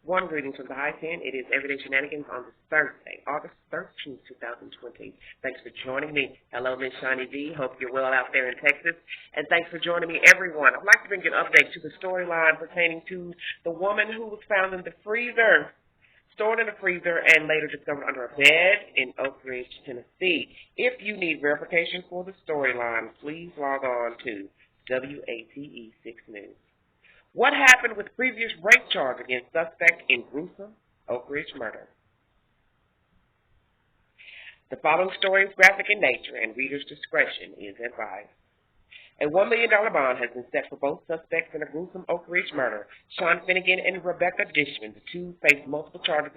One greetings from the High 10. It is Everyday Shenanigans on this Thursday, August 13th, 2020. Thanks for joining me. Hello, Miss Shani V. Hope you're well out there in Texas. And thanks for joining me, everyone. I'd like to bring you an update to the storyline pertaining to the woman who was found in the freezer, stored in the freezer, and later discovered under a bed in Oak Ridge, Tennessee. If you need verification for the storyline, please log on to WATE 6 News. What happened with previous rape charge against suspect in gruesome Oak Ridge murder? The following story is graphic in nature, and reader's discretion is advised. A $1 million bond has been set for both suspects in a gruesome Oak Ridge murder. Sean Finnegan and Rebecca Dishman, the two, face multiple charges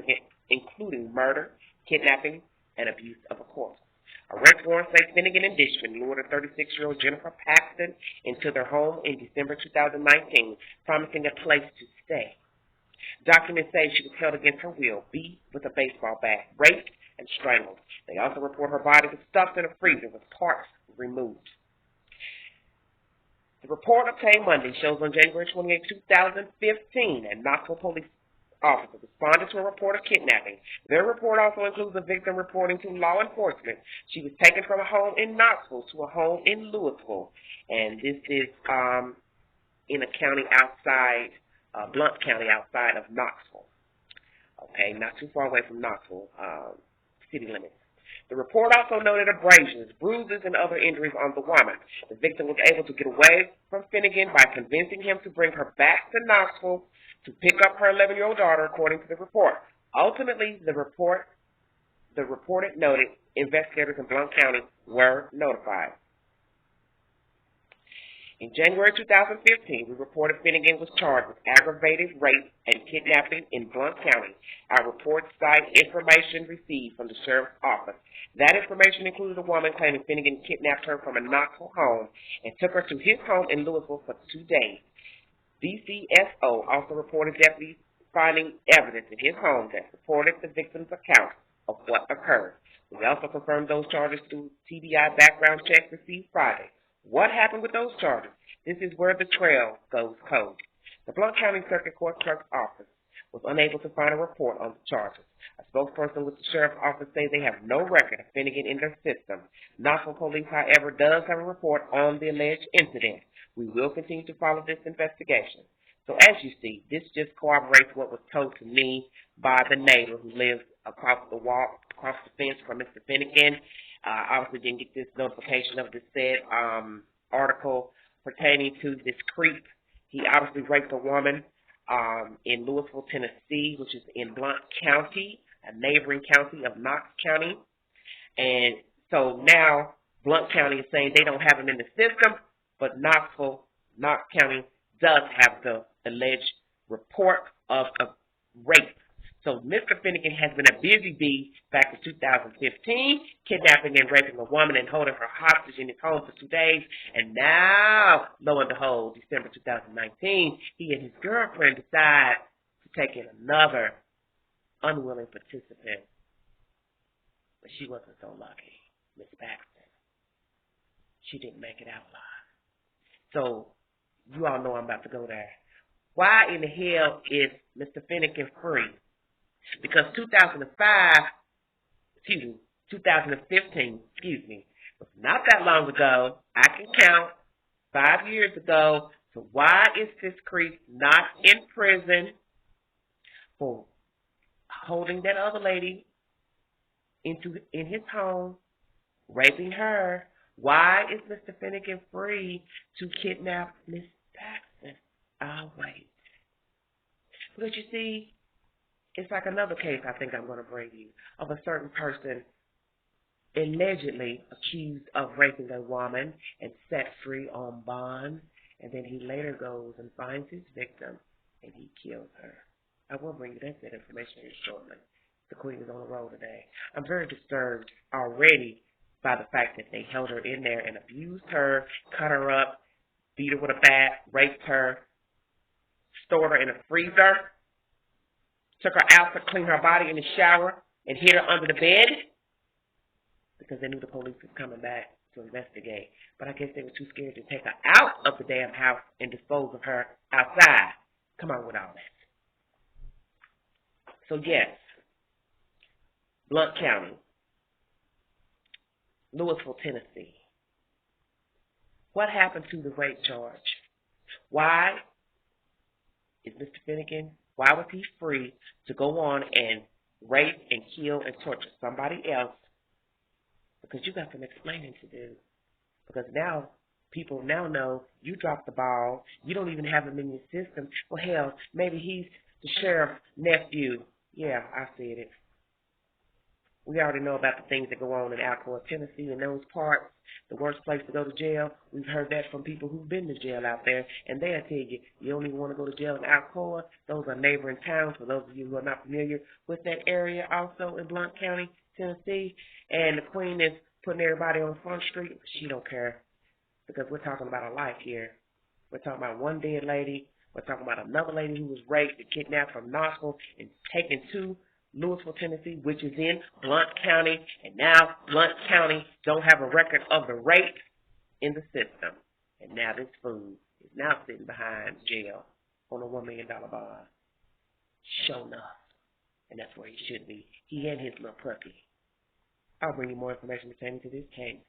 including murder, kidnapping, and abuse of a corpse. A rape warrant says Finnegan and Dishman lured a 36-year-old Jennifer Paxton into their home in December 2019, promising a place to stay. Documents say she was held against her will, beat with a baseball bat, raped, and strangled. They also report her body was stuffed in a freezer with parts removed. The report obtained Monday shows on January 28, 2015, a Knoxville police officer responded to a report of kidnapping. Their report also includes a victim reporting to law enforcement. She was taken from a home in Knoxville to a home in Louisville, and this is in a county outside, Blount County outside of Knoxville. Okay, not too far away from Knoxville city limits. The report also noted abrasions, bruises, and other injuries on the woman. The victim was able to get away from Finnegan by convincing him to bring her back to Knoxville to pick up her 11-year-old daughter, according to the report. Ultimately, the reported noted investigators in Blount County were notified. In January 2015, we reported Finnegan was charged with aggravated rape and kidnapping in Blount County. Our report cited information received from the sheriff's office. That information included a woman claiming Finnegan kidnapped her from a Knoxville home and took her to his home in Louisville for 2 days. BCSO also reported deputies finding evidence in his home that supported the victim's account of what occurred. We also confirmed those charges through TBI background checks received Friday. What happened with those charges? This is where the trail goes cold. The Blount County Circuit Court Clerk's office was unable to find a report on the charges. A spokesperson with the sheriff's office says they have no record of Finnegan in their system. Knoxville Police, however, does have a report on the alleged incident. We will continue to follow this investigation. So as you see, this just corroborates what was told to me by the neighbor who lives across the fence from Mr. Finnegan. Obviously didn't get this notification of this said article pertaining to this creep. He obviously raped a woman in Louisville, Tennessee, which is in Blount County, a neighboring county of Knox County. And so now Blount County is saying they don't have him in the system, but Knox County does have the alleged report of a rape. So Mr. Finnegan has been a busy bee back in 2015, kidnapping and raping a woman and holding her hostage in his home for 2 days. And now, lo and behold, December 2019, he and his girlfriend decide to take in another unwilling participant. But she wasn't so lucky, Miss Paxton. She didn't make it out alive. So, you all know I'm about to go there. Why in the hell is Mr. Finnegan free? Because 2015, was not that long ago. I can count 5 years ago. So why is this creep not in prison for holding that other lady in his home, raping her? Why is Mr. Finnegan free to kidnap Miss Paxton? I'll wait. Because you see, it's like another case I think I'm going to bring you of a certain person allegedly accused of raping a woman and set free on bond, and then he later goes and finds his victim and he kills her. I will bring you that information here shortly. The Queen is on the road today. I'm very disturbed already by the fact that they held her in there and abused her, cut her up, beat her with a bat, raped her, stored her in a freezer, took her out to clean her body in the shower, and hid her under the bed because they knew the police was coming back to investigate. But I guess they were too scared to take her out of the damn house and dispose of her outside. Come on with all that. So yes, Blount County, Louisville, Tennessee. What happened to the rape charge? Why is Mr. Finnegan, why was he free to go on and rape and kill and torture somebody else? Because you got some explaining to do. Because now people now know you dropped the ball. You don't even have him in your system. Well, hell, maybe he's the sheriff's nephew. Yeah, I said it. We already know about the things that go on in Alcoa, Tennessee, and those parts, the worst place to go to jail. We've heard that from people who've been to jail out there, and they'll tell you, you don't even want to go to jail in Alcoa. Those are neighboring towns, for those of you who are not familiar with that area, also in Blount County, Tennessee. And the queen is putting everybody on Front Street. She don't care, because we're talking about a life here. We're talking about one dead lady. We're talking about another lady who was raped and kidnapped from Knoxville and taken to Louisville, Tennessee, which is in Blount County, and now Blount County don't have a record of the rape in the system. And now this fool is now sitting behind jail on a $1 million bond. Sure enough. And that's where he should be. He and his little puppy. I'll bring you more information pertaining to this case.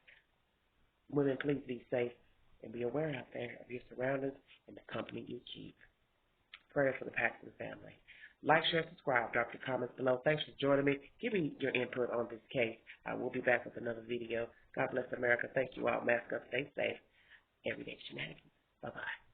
Women, please be safe and be aware out there of your surroundings and the company you keep. Prayers for the Paxton family. Like, share, subscribe. Drop your comments below. Thanks for joining me. Give me your input on this case. I will be back with another video. God bless America. Thank you all. Mask up. Stay safe. Everyday shenanigans. Bye-bye.